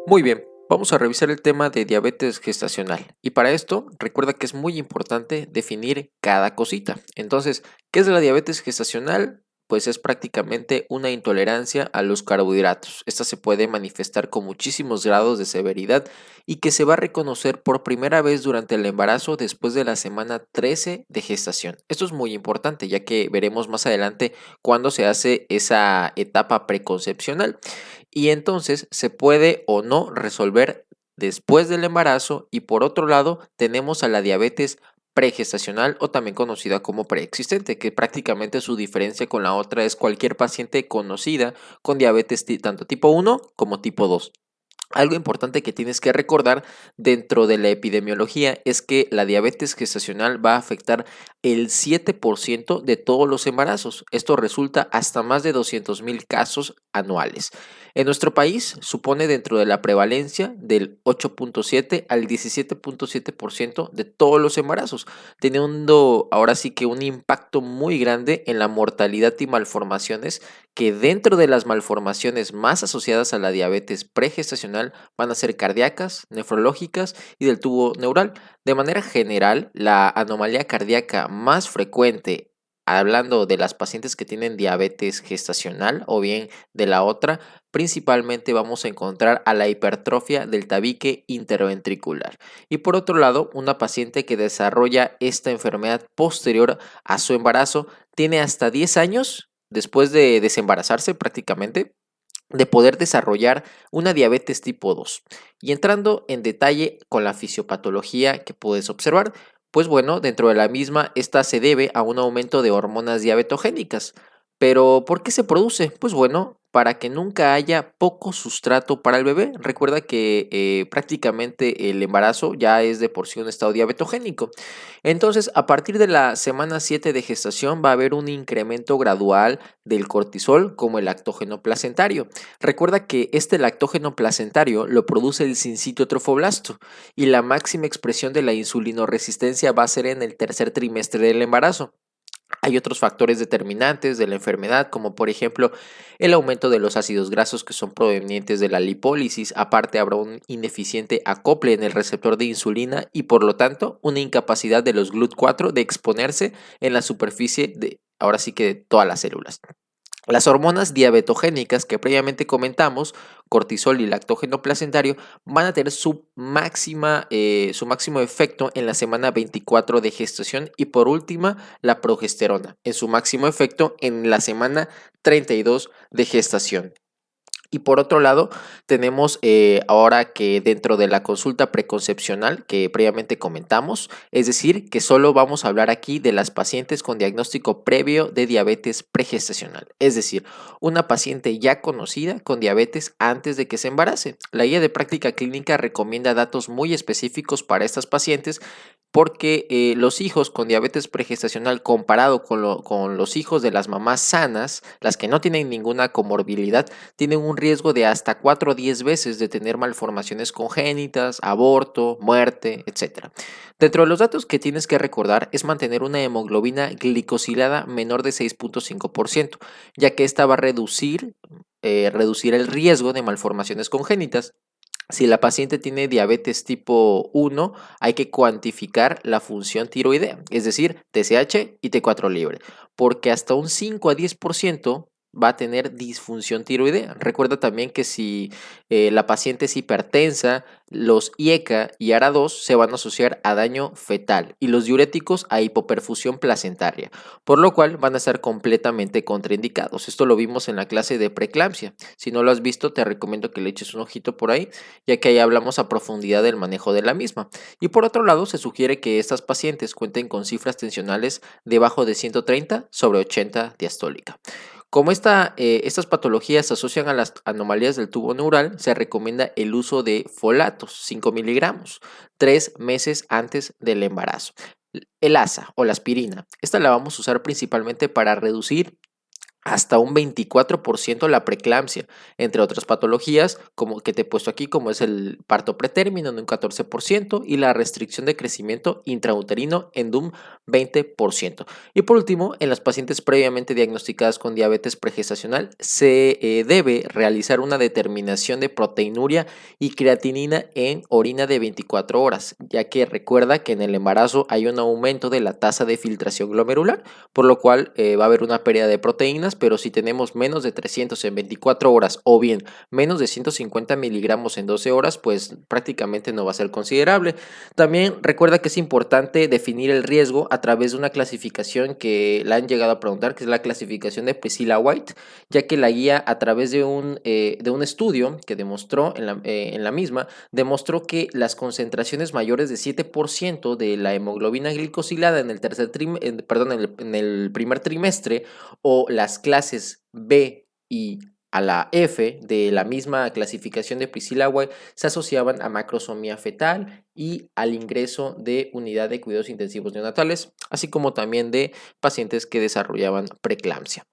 Muy bien, vamos a revisar el tema de diabetes gestacional y para esto recuerda que es muy importante definir cada cosita. Entonces, ¿qué es la diabetes gestacional? Pues es prácticamente una intolerancia a los carbohidratos. Esta se puede manifestar con muchísimos grados de severidad y que se va a reconocer por primera vez durante el embarazo después de la semana 13 de gestación. Esto es muy importante ya que veremos más adelante cuándo se hace esa etapa preconcepcional y entonces se puede o no resolver después del embarazo y por otro lado tenemos a la diabetes pregestacional o también conocida como preexistente, que prácticamente su diferencia con la otra es cualquier paciente conocida con diabetes tanto tipo 1 como tipo 2. Algo importante que tienes que recordar dentro de la epidemiología es que la diabetes gestacional va a afectar el 7% de todos los embarazos. Esto resulta hasta más de 200,000 casos anuales. En nuestro país supone dentro de la prevalencia del 8,7 al 17,7% de todos los embarazos, teniendo ahora sí que un impacto muy grande en la mortalidad y malformaciones que dentro de las malformaciones más asociadas a la diabetes pregestacional van a ser cardíacas, nefrológicas y del tubo neural. De manera general, la anomalía cardíaca más frecuente, hablando de las pacientes que tienen diabetes gestacional o bien de la otra, principalmente vamos a encontrar a la hipertrofia del tabique interventricular. Y por otro lado, una paciente que desarrolla esta enfermedad posterior a su embarazo tiene hasta 10 años después de desembarazarse prácticamente, de poder desarrollar una diabetes tipo 2. Y entrando en detalle con la fisiopatología que puedes observar, pues bueno, dentro de la misma, esta se debe a un aumento de hormonas diabetogénicas. Pero, ¿por qué se produce? Pues bueno, para que nunca haya poco sustrato para el bebé. Recuerda que prácticamente el embarazo ya es de por sí un estado diabetogénico. Entonces, a partir de la semana 7 de gestación va a haber un incremento gradual del cortisol como el lactógeno placentario. Recuerda que este lactógeno placentario lo produce el sincitio trofoblasto y la máxima expresión de la insulinoresistencia va a ser en el tercer trimestre del embarazo. Hay otros factores determinantes de la enfermedad, como por ejemplo el aumento de los ácidos grasos que son provenientes de la lipólisis. Aparte, habrá un ineficiente acople en el receptor de insulina y por lo tanto una incapacidad de los GLUT4 de exponerse en la superficie de, ahora sí que de todas las células. Las hormonas diabetogénicas que previamente comentamos, cortisol y lactógeno placentario, van a tener su máximo efecto en la semana 24 de gestación y por última la progesterona en su máximo efecto en la semana 32 de gestación. Y por otro lado, tenemos ahora que dentro de la consulta preconcepcional que previamente comentamos, es decir, que solo vamos a hablar aquí de las pacientes con diagnóstico previo de diabetes pregestacional, es decir, una paciente ya conocida con diabetes antes de que se embarace. La guía de práctica clínica recomienda datos muy específicos para estas pacientes porque los hijos con diabetes pregestacional comparado con los hijos de las mamás sanas, las que no tienen ninguna comorbilidad, tienen un riesgo de hasta 4 o 10 veces de tener malformaciones congénitas, aborto, muerte, etc. Dentro de los datos que tienes que recordar es mantener una hemoglobina glicosilada menor de 6,5%, ya que esta va a reducir el riesgo de malformaciones congénitas. Si la paciente tiene diabetes tipo 1, hay que cuantificar la función tiroidea, es decir, TSH y T4 libre, porque hasta un 5 a 10% va a tener disfunción tiroidea. Recuerda también que si la paciente es hipertensa, los IECA y ARA2 se van a asociar a daño fetal y los diuréticos a hipoperfusión placentaria, por lo cual van a estar completamente contraindicados. Esto lo vimos en la clase de preeclampsia. Si no lo has visto, te recomiendo que le eches un ojito por ahí, ya que ahí hablamos a profundidad del manejo de la misma. Y por otro lado, se sugiere que estas pacientes cuenten con cifras tensionales debajo de 130 sobre 80 diastólica. Como estas patologías se asocian a las anomalías del tubo neural, se recomienda el uso de folatos, 5 miligramos, 3 meses antes del embarazo. El ASA o la aspirina, esta la vamos a usar principalmente para reducir hasta un 24% la preeclampsia, entre otras patologías, como que te he puesto aquí, como es el parto pretérmino en un 14% y la restricción de crecimiento intrauterino en un 20%. Y por último, en las pacientes previamente diagnosticadas con diabetes pregestacional, se debe realizar una determinación de proteinuria y creatinina en orina de 24 horas, ya que recuerda que en el embarazo hay un aumento de la tasa de filtración glomerular, por lo cual va a haber una pérdida de proteínas, pero si tenemos menos de 300 en 24 horas o bien menos de 150 miligramos en 12 horas, pues prácticamente no va a ser considerable. También recuerda que es importante definir el riesgo a través de una clasificación que la han llegado a preguntar, que es la clasificación de Priscilla White, ya que la guía a través de un estudio que demostró en la misma, demostró que las concentraciones mayores de 7% de la hemoglobina glicosilada en el en el primer trimestre o las clases B y a la F de la misma clasificación de Priscilla White se asociaban a macrosomía fetal y al ingreso de unidad de cuidados intensivos neonatales, así como también de pacientes que desarrollaban preeclampsia.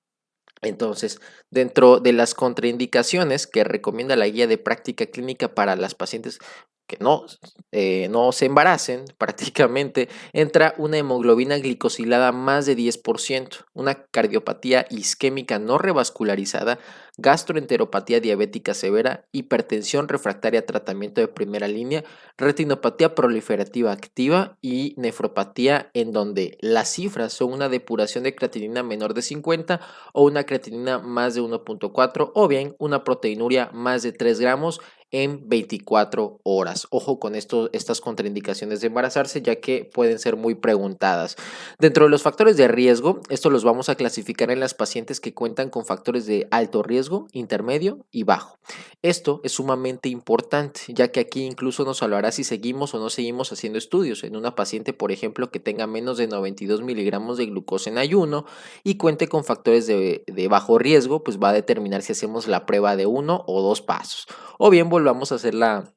Entonces, dentro de las contraindicaciones que recomienda la guía de práctica clínica para las pacientes que no se embaracen, prácticamente entra una hemoglobina glicosilada más de 10%, una cardiopatía isquémica no revascularizada, gastroenteropatía diabética severa, hipertensión refractaria a tratamiento de primera línea, retinopatía proliferativa activa y nefropatía, en donde las cifras son una depuración de creatinina menor de 50 o una creatinina más de 1.4 o bien una proteinuria más de 3 gramos en 24 horas. Ojo con estas contraindicaciones de embarazarse, ya que pueden ser muy preguntadas. Dentro de los factores de riesgo, estos los vamos a clasificar en las pacientes que cuentan con factores de alto riesgo, intermedio y bajo. Esto es sumamente importante, ya que aquí incluso nos hablará si seguimos o no seguimos haciendo estudios en una paciente, por ejemplo, que tenga menos de 92 miligramos de glucosa en ayuno y cuente con factores de bajo riesgo, pues va a determinar si hacemos la prueba de 1 o 2 pasos. O bien volvamos a hacer la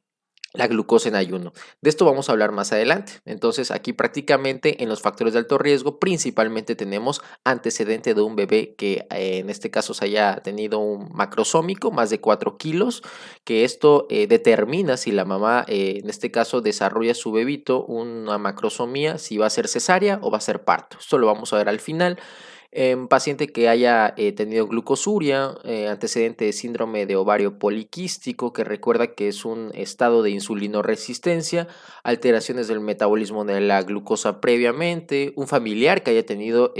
glucosa en ayuno. De esto vamos a hablar más adelante. Entonces, aquí prácticamente en los factores de alto riesgo, principalmente tenemos antecedente de un bebé que en este caso se haya tenido un macrosómico, más de 4 kilos, que esto determina si la mamá, en este caso, desarrolla su bebito una macrosomía, si va a ser cesárea o va a ser parto. Esto lo vamos a ver al final. Paciente que haya tenido glucosuria, antecedente de síndrome de ovario poliquístico, que recuerda que es un estado de insulinoresistencia, alteraciones del metabolismo de la glucosa previamente, un familiar que haya tenido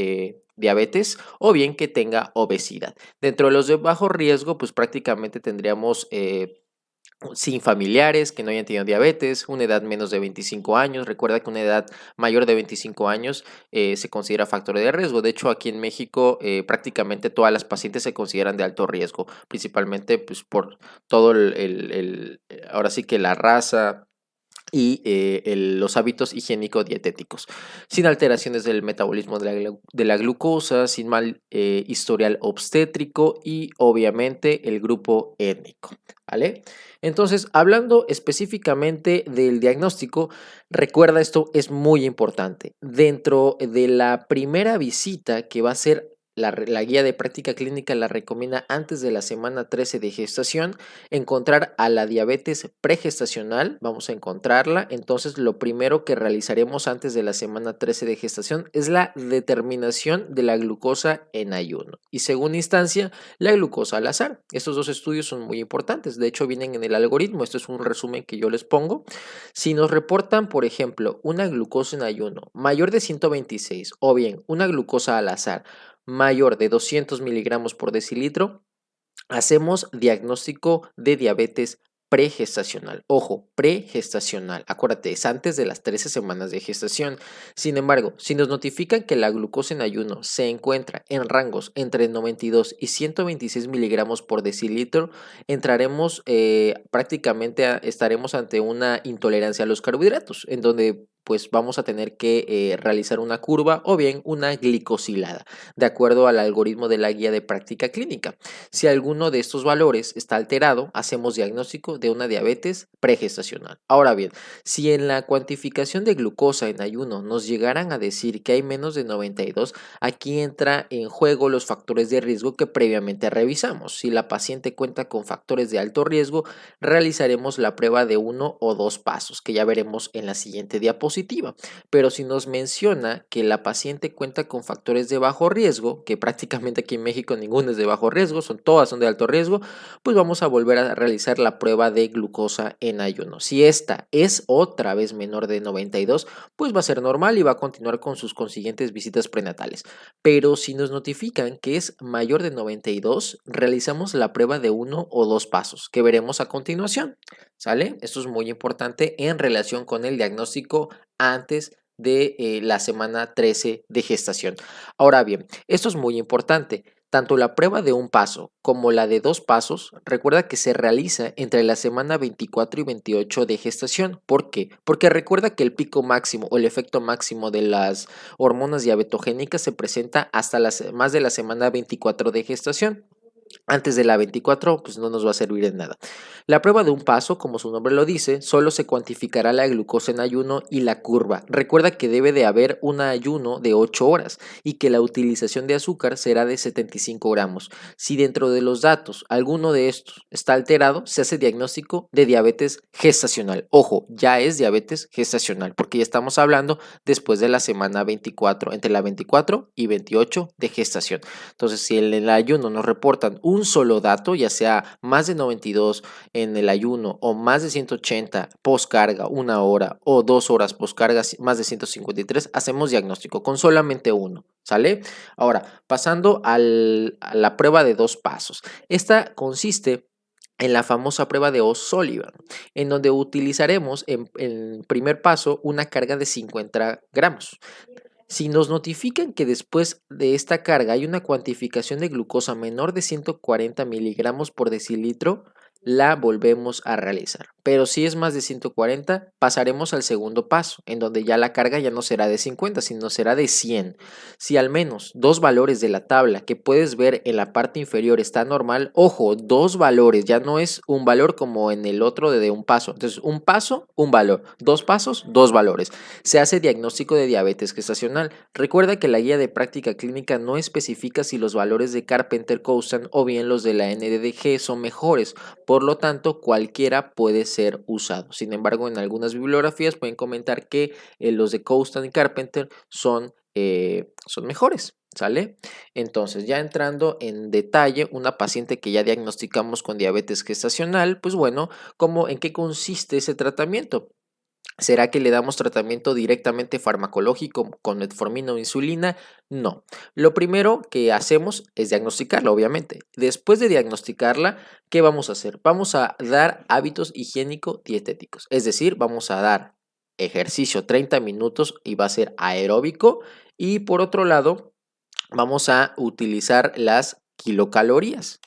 diabetes o bien que tenga obesidad. Dentro de los de bajo riesgo, pues prácticamente tendríamos sin familiares que no hayan tenido diabetes, una edad menos de 25 años. Recuerda que una edad mayor de 25 años se considera factor de riesgo. De hecho, aquí en México prácticamente todas las pacientes se consideran de alto riesgo, principalmente pues, por todo ahora sí que la raza y los hábitos higiénico-dietéticos, sin alteraciones del metabolismo de la glucosa, sin mal historial obstétrico y obviamente el grupo étnico, ¿vale? Entonces, hablando específicamente del diagnóstico, recuerda esto es muy importante. Dentro de la primera visita que va a ser la guía de práctica clínica la recomienda antes de la semana 13 de gestación encontrar a la diabetes pregestacional, vamos a encontrarla. Entonces, lo primero que realizaremos antes de la semana 13 de gestación es la determinación de la glucosa en ayuno y, según instancia, la glucosa al azar. Estos dos estudios son muy importantes, de hecho vienen en el algoritmo. Esto es un resumen que yo les pongo. Si nos reportan, por ejemplo, una glucosa en ayuno mayor de 126 o bien una glucosa al azar mayor de 200 miligramos por decilitro, hacemos diagnóstico de diabetes pregestacional. Ojo, pregestacional. Acuérdate, es antes de las 13 semanas de gestación. Sin embargo, si nos notifican que la glucosa en ayuno se encuentra en rangos entre 92 y 126 miligramos por decilitro, entraremos prácticamente, estaremos ante una intolerancia a los carbohidratos, en donde pues vamos a tener que realizar una curva o bien una glicosilada, de acuerdo al algoritmo de la guía de práctica clínica. Si alguno de estos valores está alterado, hacemos diagnóstico de una diabetes pregestacional. Ahora bien, si en la cuantificación de glucosa en ayuno nos llegaran a decir que hay menos de 92, aquí entra en juego los factores de riesgo que previamente revisamos. Si la paciente cuenta con factores de alto riesgo, realizaremos la prueba de 1 o 2 pasos, que ya veremos en la siguiente diapositiva. Pero si nos menciona que la paciente cuenta con factores de bajo riesgo, que prácticamente aquí en México ninguno es de bajo riesgo, todas son de alto riesgo, pues vamos a volver a realizar la prueba de glucosa en ayuno. Si esta es otra vez menor de 92, pues va a ser normal y va a continuar con sus consiguientes visitas prenatales. Pero si nos notifican que es mayor de 92, realizamos la prueba de 1 o 2 pasos, que veremos a continuación. ¿Sale? Esto es muy importante en relación con el diagnóstico antes de la semana 13 de gestación. Ahora bien, esto es muy importante. Tanto la prueba de 1 paso como la de 2 pasos, recuerda que se realiza entre la semana 24 y 28 de gestación. ¿Por qué? Porque recuerda que el pico máximo o el efecto máximo de las hormonas diabetogénicas se presenta hasta más de la semana 24 de gestación. Antes de la 24, pues no nos va a servir de nada. La prueba de 1 paso, como su nombre lo dice, solo se cuantificará la glucosa en ayuno y la curva. Recuerda que debe de haber un ayuno de 8 horas y que la utilización de azúcar será de 75 gramos. Si dentro de los datos alguno de estos está alterado, se hace diagnóstico de diabetes gestacional. Ojo, ya es diabetes gestacional porque ya estamos hablando después de la semana 24, entre la 24 y 28 de gestación. Entonces, si en el ayuno nos reportan un solo dato, ya sea más de 92 en el ayuno o más de 180 postcarga, 1 hora o 2 horas postcarga, más de 153, hacemos diagnóstico con solamente uno. ¿Sale? Ahora, pasando a la prueba de 2 pasos. Esta consiste en la famosa prueba de O'Sullivan, en donde utilizaremos en primer paso una carga de 50 gramos. Si nos notifican que después de esta carga hay una cuantificación de glucosa menor de 140 miligramos por decilitro, la volvemos a realizar. Pero si es más de 140, pasaremos al segundo paso, en donde ya la carga ya no será de 50, sino será de 100. Si al menos 2 valores de la tabla que puedes ver en la parte inferior está normal, ojo, 2 valores, ya no es un valor como en el otro de 1 paso. Entonces, 1 paso, un valor, 2 pasos, 2 valores. Se hace diagnóstico de diabetes gestacional. Recuerda que la guía de práctica clínica no especifica si los valores de Carpenter-Coustan o bien los de la NDDG son mejores, por lo tanto cualquiera puede ser usado. Sin embargo, en algunas bibliografías pueden comentar que los de Coustan y Carpenter son mejores. ¿Sale? Entonces, ya entrando en detalle, una paciente que ya diagnosticamos con diabetes gestacional, pues bueno, ¿en qué consiste ese tratamiento? ¿Será que le damos tratamiento directamente farmacológico con metformina o insulina? No. Lo primero que hacemos es diagnosticarla, obviamente. Después de diagnosticarla, ¿qué vamos a hacer? Vamos a dar hábitos higiénico-dietéticos. Es decir, vamos a dar ejercicio 30 minutos y va a ser aeróbico. Y por otro lado, vamos a utilizar las kilocalorías,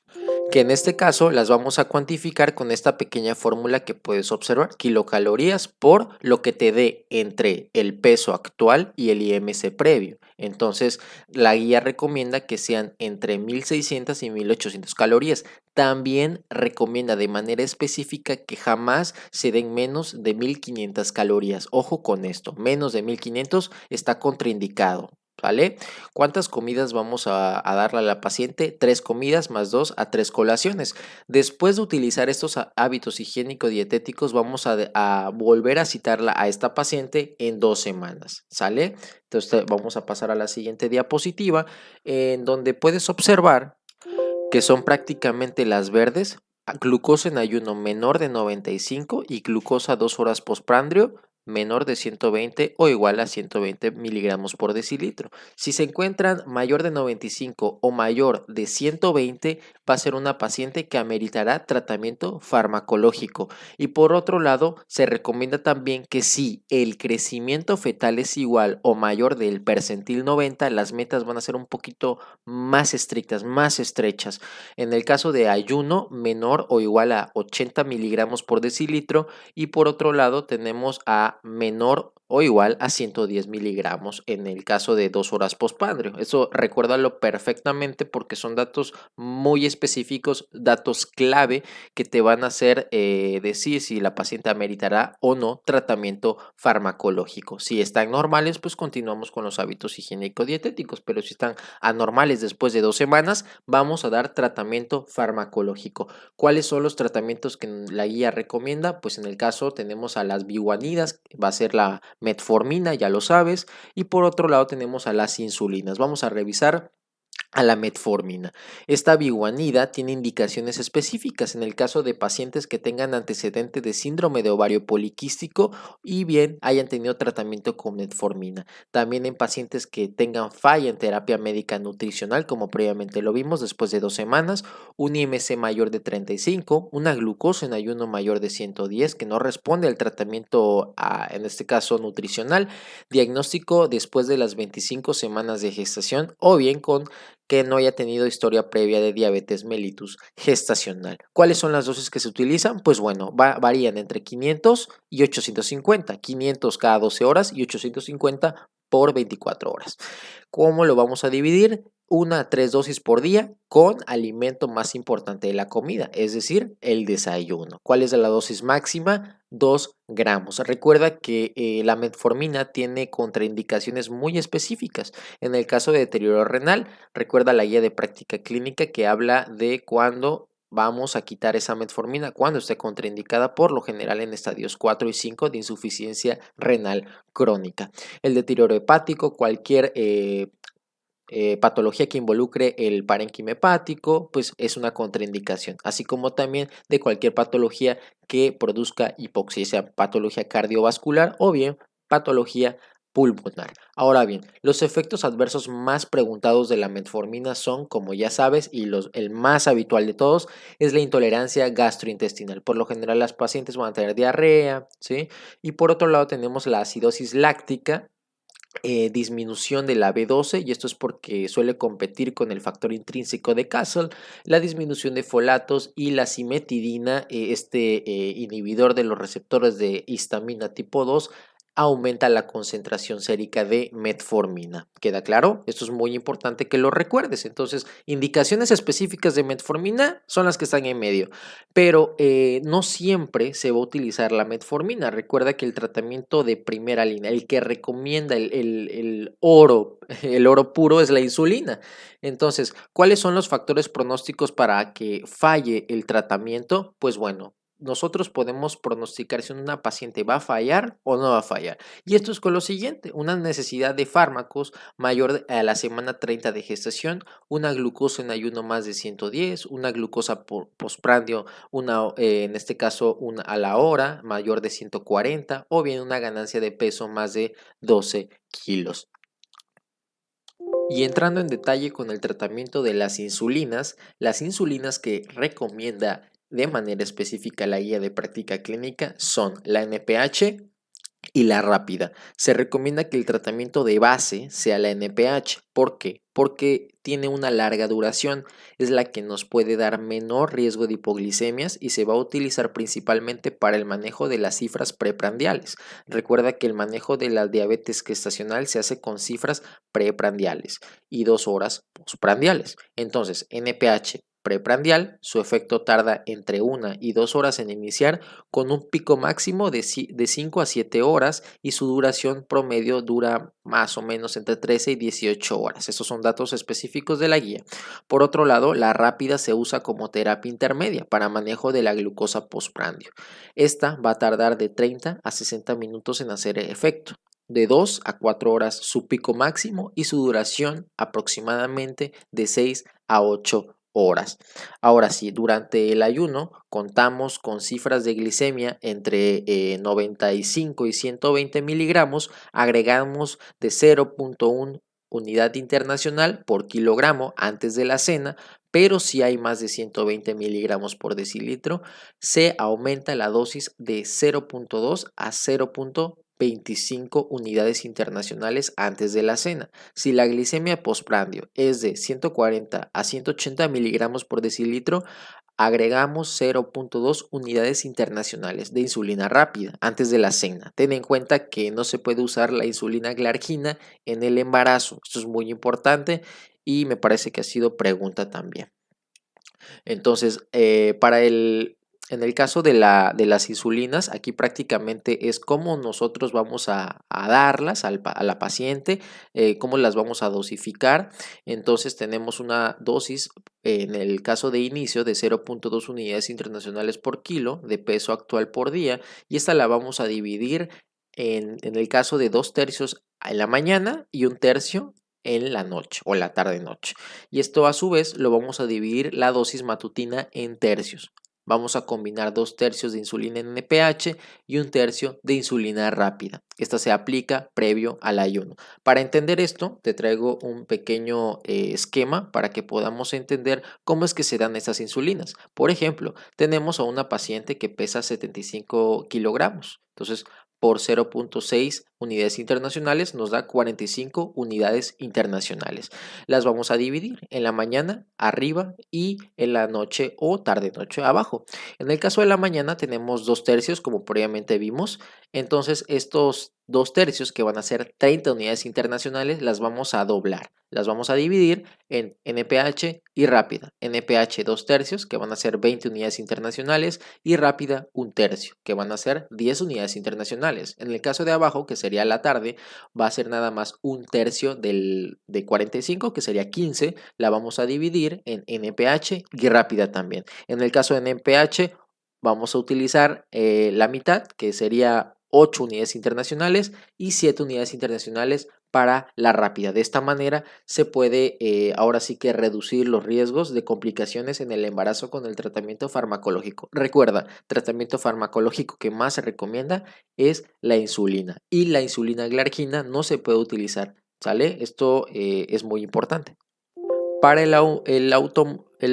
que en este caso las vamos a cuantificar con esta pequeña fórmula que puedes observar: kilocalorías por lo que te dé entre el peso actual y el IMC previo. Entonces, la guía recomienda que sean entre 1600 y 1800 calorías. También recomienda de manera específica que jamás se den menos de 1500 calorías. Ojo con esto, menos de 1500 está contraindicado. ¿Vale? ¿Cuántas comidas vamos a darle a la paciente? 3 comidas más 2 a 3 colaciones. Después de utilizar estos hábitos higiénico-dietéticos, vamos a volver a citarla a esta paciente en 2 semanas. ¿Sale? Entonces vamos a pasar a la siguiente diapositiva, en donde puedes observar que son prácticamente las verdes: glucosa en ayuno menor de 95 y glucosa 2 horas postprandio menor de 120 o igual a 120 miligramos por decilitro. Si se encuentran mayor de 95 o mayor de 120, va a ser una paciente que ameritará tratamiento farmacológico. Y por otro lado, se recomienda también que si el crecimiento fetal es igual o mayor del percentil 90, las metas van a ser un poquito más estrictas, más estrechas. En el caso de ayuno, menor o igual a 80 miligramos por decilitro, y por otro lado tenemos a menor o igual a 110 miligramos en el caso de 2 horas postprandio. Eso recuérdalo perfectamente porque son datos muy específicos, datos clave que te van a hacer decir si la paciente ameritará o no tratamiento farmacológico. Si están normales, pues continuamos con los hábitos higiénico-dietéticos, pero si están anormales después de 2 semanas, vamos a dar tratamiento farmacológico. ¿Cuáles son los tratamientos que la guía recomienda? Pues en el caso tenemos a las biguanidas, va a ser la metformina, ya lo sabes, y por otro lado tenemos a las insulinas. Vamos a revisar a la metformina. Esta biguanida tiene indicaciones específicas en el caso de pacientes que tengan antecedentes de síndrome de ovario poliquístico y bien hayan tenido tratamiento con metformina. También en pacientes que tengan falla en terapia médica nutricional, como previamente lo vimos, después de 2 semanas, un IMC mayor de 35, una glucosa en ayuno mayor de 110 que no responde al tratamiento, en este caso nutricional, diagnóstico después de las 25 semanas de gestación o bien con que no haya tenido historia previa de diabetes mellitus gestacional. ¿Cuáles son las dosis que se utilizan? Pues bueno, varían entre 500 y 850, 500 cada 12 horas y 850 por 24 horas. ¿Cómo lo vamos a dividir? 1 a 3 dosis por día con alimento más importante de la comida, es decir, el desayuno. ¿Cuál es la dosis máxima? 2 gramos. Recuerda que la metformina tiene contraindicaciones muy específicas. En el caso de deterioro renal, recuerda la guía de práctica clínica que habla de cuándo vamos a quitar esa metformina, cuando esté contraindicada, por lo general en estadios 4 y 5 de insuficiencia renal crónica. El deterioro hepático, cualquier patología que involucre el parénquima hepático, pues es una contraindicación, así como también de cualquier patología que produzca hipoxia, sea patología cardiovascular o bien patología pulmonar. Ahora bien, los efectos adversos más preguntados de la metformina son, como ya sabes, y el más habitual de todos es la intolerancia gastrointestinal. Por lo general, las pacientes van a tener diarrea, ¿sí? Y por otro lado tenemos la acidosis láctica, disminución de la B12, y esto es porque suele competir con el factor intrínseco de Castle, la disminución de folatos y la cimetidina, inhibidor de los receptores de histamina tipo 2, aumenta la concentración sérica de metformina. ¿Queda claro? Esto es muy importante que lo recuerdes. Entonces, indicaciones específicas de metformina son las que están en medio, pero no siempre se va a utilizar la metformina. Recuerda que el tratamiento de primera línea, el que recomienda el oro, el oro puro, es la insulina. Entonces, ¿cuáles son los factores pronósticos para que falle el tratamiento? Pues bueno, nosotros podemos pronosticar si una paciente va a fallar o no va a fallar. Y esto es con lo siguiente: una necesidad de fármacos mayor a la semana 30 de gestación, una glucosa en ayuno más de 110, una glucosa postprandio, en este caso una a la hora mayor de 140, o bien una ganancia de peso más de 12 kilos. Y entrando en detalle con el tratamiento de las insulinas que recomienda de manera específica la guía de práctica clínica son la NPH y la rápida. Se recomienda que el tratamiento de base sea la NPH. ¿Por qué? Porque tiene una larga duración, es la que nos puede dar menor riesgo de hipoglicemias y se va a utilizar principalmente para el manejo de las cifras preprandiales. Recuerda que el manejo de la diabetes gestacional se hace con cifras preprandiales y 2 horas postprandiales. Entonces, NPH preprandial, su efecto tarda entre 1 y 2 horas en iniciar, con un pico máximo de 5 a 7 horas, y su duración promedio dura más o menos entre 13 y 18 horas. Estos son datos específicos de la guía. Por otro lado, la rápida se usa como terapia intermedia para manejo de la glucosa postprandio. Esta va a tardar de 30 a 60 minutos en hacer efecto, de 2 a 4 horas su pico máximo, y su duración aproximadamente de 6 a 8 horas. Ahora sí, durante el ayuno contamos con cifras de glicemia entre 95 y 120 miligramos, agregamos de 0.1 unidad internacional por kilogramo antes de la cena, pero si hay más de 120 miligramos por decilitro, se aumenta la dosis de 0.2 a 0. 25 unidades internacionales antes de la cena. Si la glicemia postprandio es de 140 a 180 miligramos por decilitro, agregamos 0.2 unidades internacionales de insulina rápida antes de la cena. Ten en cuenta que no se puede usar la insulina glargina en el embarazo. Esto es muy importante y me parece que ha sido pregunta también. Entonces, en el caso de las insulinas, aquí prácticamente es cómo nosotros vamos a darlas a la paciente, cómo las vamos a dosificar. Entonces, tenemos una dosis, en el caso de inicio, de 0.2 unidades internacionales por kilo de peso actual por día, y esta la vamos a dividir en el caso de 2/3 en la mañana y 1/3 en la noche o la tarde-noche. Y esto a su vez lo vamos a dividir la dosis matutina en tercios. Vamos a combinar 2/3 de insulina en NPH y 1/3 de insulina rápida. Esta se aplica previo al ayuno. Para entender esto, te traigo un pequeño esquema para que podamos entender cómo es que se dan estas insulinas. Por ejemplo, tenemos a una paciente que pesa 75 kilogramos. Entonces, por 0.6 unidades internacionales nos da 45 unidades internacionales. Las vamos a dividir en la mañana arriba y en la noche o tarde noche abajo. En el caso de la mañana tenemos 2/3 como previamente vimos. Entonces estos 2/3 que van a ser 30 unidades internacionales las vamos a doblar. Las vamos a dividir en NPH y rápida. NPH 2/3 que van a ser 20 unidades internacionales y rápida 1/3 que van a ser 10 unidades internacionales. En el caso de abajo, que sería la tarde, va a ser nada más 1/3 de 45, que sería 15, la vamos a dividir en NPH y rápida también. En el caso de NPH, vamos a utilizar la mitad, que sería 8 unidades internacionales y 7 unidades internacionales para la rápida. De esta manera se puede ahora sí que reducir los riesgos de complicaciones en el embarazo con el tratamiento farmacológico. Recuerda, tratamiento farmacológico que más se recomienda es la insulina y la insulina glargina no se puede utilizar, ¿sale? Esto es muy importante. Para el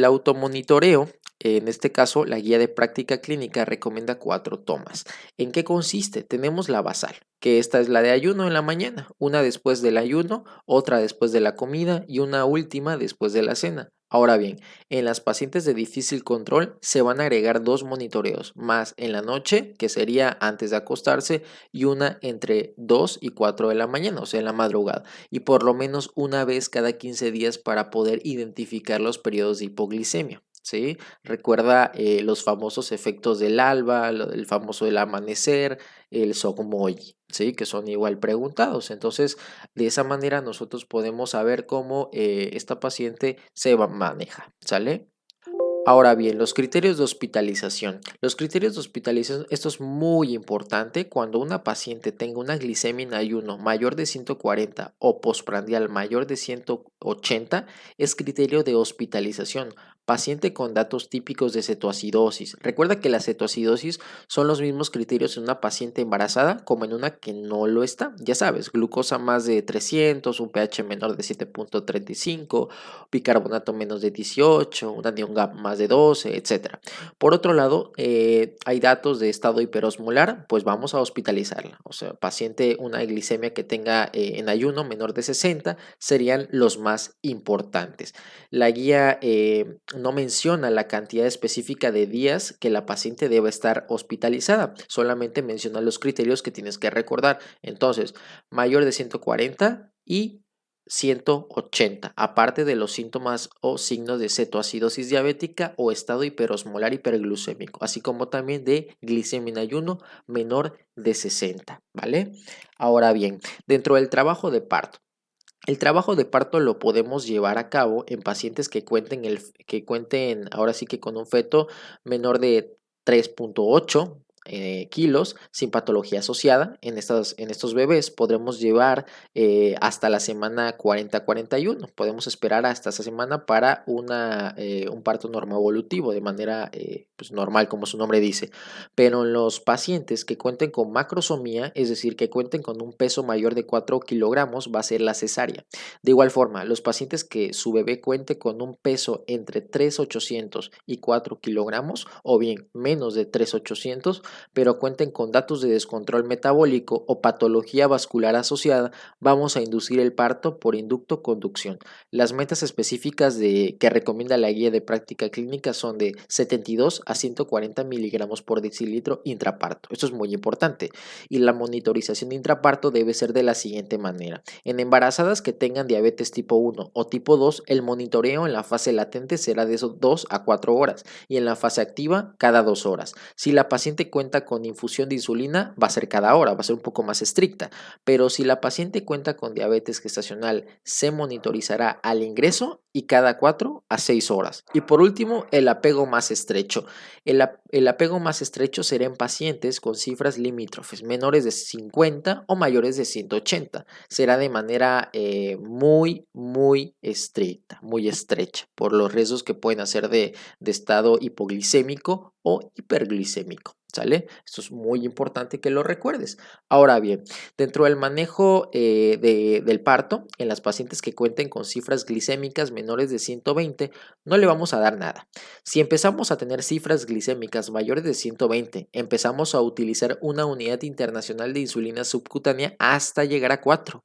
automonitoreo, en este caso, la guía de práctica clínica recomienda 4 tomas. ¿En qué consiste? Tenemos la basal, que esta es la de ayuno en la mañana, una después del ayuno, otra después de la comida y una última después de la cena. Ahora bien, en las pacientes de difícil control se van a agregar 2 monitoreos, más en la noche, que sería antes de acostarse, y una entre 2 y 4 de la mañana, o sea, en la madrugada, y por lo menos una vez cada 15 días para poder identificar los periodos de hipoglicemia. ¿Sí? Recuerda los famosos efectos del alba, el famoso del amanecer, el Sogmoyi, ¿sí? Que son igual preguntados. Entonces, de esa manera nosotros podemos saber cómo esta paciente maneja, ¿sale? Ahora bien, los criterios de hospitalización. Los criterios de hospitalización, esto es muy importante cuando una paciente tenga una glicemia en ayuno mayor de 140 o postprandial mayor de 180, es criterio de hospitalización. Paciente con datos típicos de cetoacidosis. Recuerda que la cetoacidosis son los mismos criterios en una paciente embarazada como en una que no lo está. Ya sabes, glucosa más de 300, un pH menor de 7.35, bicarbonato menos de 18, un anion GAP más de 12, etcétera. Por otro lado, hay datos de estado hiperosmolar, pues vamos a hospitalizarla. O sea, paciente una glicemia que tenga en ayuno menor de 60 serían los más importantes. La guía no menciona la cantidad específica de días que la paciente debe estar hospitalizada, solamente menciona los criterios que tienes que recordar. Entonces, mayor de 140 y 180, aparte de los síntomas o signos de cetoacidosis diabética o estado hiperosmolar hiperglucémico, así como también de glicemia en ayuno menor de 60, ¿vale? Ahora bien, dentro del trabajo de parto, el trabajo de parto lo podemos llevar a cabo en pacientes que cuenten ahora sí que con un feto menor de 3.8 kilos sin patología asociada. En estos bebés podremos llevar hasta la semana 40-41. Podemos esperar hasta esa semana para un parto normoevolutivo de manera pues normal, como su nombre dice. Pero en los pacientes que cuenten con macrosomía, es decir, que cuenten con un peso mayor de 4 kilogramos, va a ser la cesárea. De igual forma, los pacientes que su bebé cuente con un peso entre 3.800 y 4 kilogramos, o bien menos de 3.800, pero cuenten con datos de descontrol metabólico o patología vascular asociada, vamos a inducir el parto por inducto-conducción. Las metas específicas que recomienda la guía de práctica clínica son de 72 a 140 miligramos por decilitro intraparto. Esto es muy importante. Y la monitorización intraparto debe ser de la siguiente manera. En embarazadas que tengan diabetes tipo 1 o tipo 2, el monitoreo en la fase latente será de 2 a 4 horas y en la fase activa cada 2 horas. Si la paciente cuenta con infusión de insulina, va a ser cada hora, va a ser un poco más estricta, pero si la paciente cuenta con diabetes gestacional, se monitorizará al ingreso y cada 4 a 6 horas. Y por último, el apego más estrecho. El apego más estrecho será en pacientes con cifras limítrofes menores de 50 o mayores de 180. Será de manera muy estricta, muy estrecha, por los riesgos que pueden hacer de estado hipoglicémico o hiperglicémico. ¿Sale? Esto es muy importante que lo recuerdes. Ahora bien, dentro del manejo del parto, en las pacientes que cuenten con cifras glicémicas menores de 120, no le vamos a dar nada. Si empezamos a tener cifras glicémicas mayores de 120, empezamos a utilizar una unidad internacional de insulina subcutánea hasta llegar a 4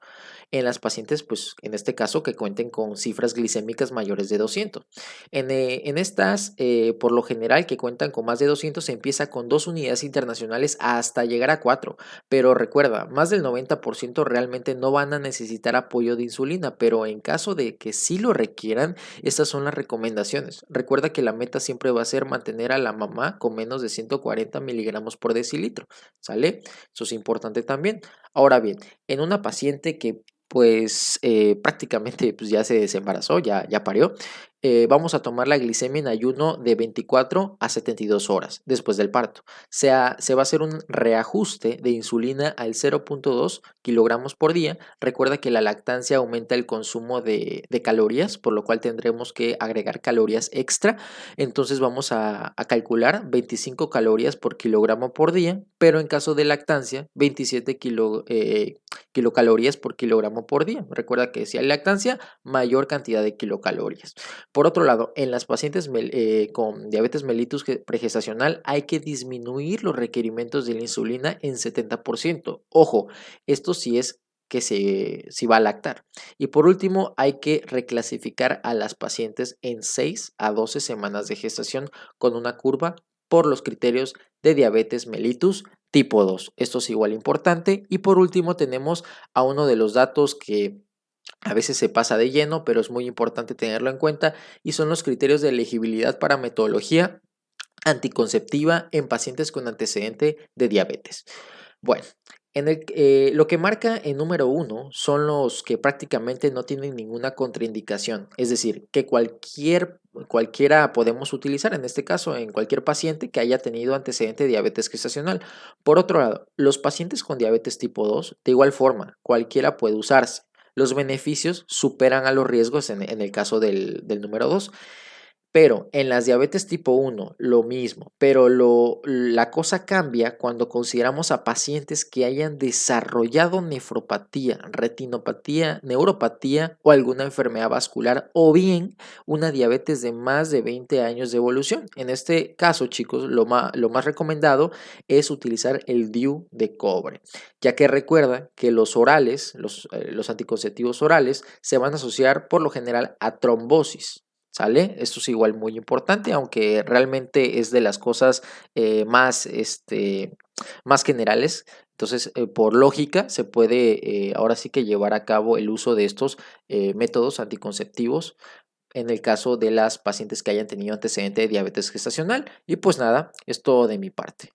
en las pacientes, pues en este caso, que cuenten con cifras glicémicas mayores de 200. En estas, por lo general, que cuentan con más de 200, se empieza con 2 unidades internacionales hasta llegar a 4. Pero recuerda, más del 90% realmente no van a necesitar apoyo de insulina, pero en caso de que sí lo requieran, estas son las recomendaciones. Recuerda que la meta siempre va a ser mantener a la mamá con menos de 140 miligramos por decilitro, ¿sale? Eso es importante también. Ahora bien, en una paciente que pues prácticamente pues, ya se desembarazó, ya parió, vamos a tomar la glicemia en ayuno de 24 a 72 horas después del parto. Se va a hacer un reajuste de insulina al 0.2 kilogramos por día. Recuerda que la lactancia aumenta el consumo de calorías, por lo cual tendremos que agregar calorías extra. Entonces vamos a calcular 25 calorías por kilogramo por día, pero en caso de lactancia, 27 kilocalorías por kilogramo por día. Recuerda que si hay lactancia, mayor cantidad de kilocalorías. Por otro lado, en las pacientes con diabetes mellitus pregestacional hay que disminuir los requerimientos de la insulina en 70%. Ojo, esto sí es que si va a lactar. Y por último, hay que reclasificar a las pacientes en 6 a 12 semanas de gestación con una curva por los criterios de diabetes mellitus tipo 2. Esto es igual importante. Y por último, tenemos a uno de los datos que a veces se pasa de lleno, pero es muy importante tenerlo en cuenta, y son los criterios de elegibilidad para metodología anticonceptiva en pacientes con antecedente de diabetes. Bueno, lo que marca en número 1 son los que prácticamente no tienen ninguna contraindicación, es decir, que cualquiera podemos utilizar, en este caso en cualquier paciente que haya tenido antecedente de diabetes gestacional. Por otro lado, los pacientes con diabetes tipo 2, de igual forma, cualquiera puede usarse. Los beneficios superan a los riesgos en el caso del número 2. Pero en las diabetes tipo 1, lo mismo, pero la cosa cambia cuando consideramos a pacientes que hayan desarrollado nefropatía, retinopatía, neuropatía o alguna enfermedad vascular, o bien una diabetes de más de 20 años de evolución. En este caso, chicos, lo más recomendado es utilizar el DIU de cobre, ya que recuerda que los orales, los anticonceptivos orales, se van a asociar por lo general a trombosis. ¿Sale? Esto es igual muy importante, aunque realmente es de las cosas más generales. Entonces, por lógica, se puede ahora sí que llevar a cabo el uso de estos métodos anticonceptivos en el caso de las pacientes que hayan tenido antecedente de diabetes gestacional. Y pues nada, es todo de mi parte.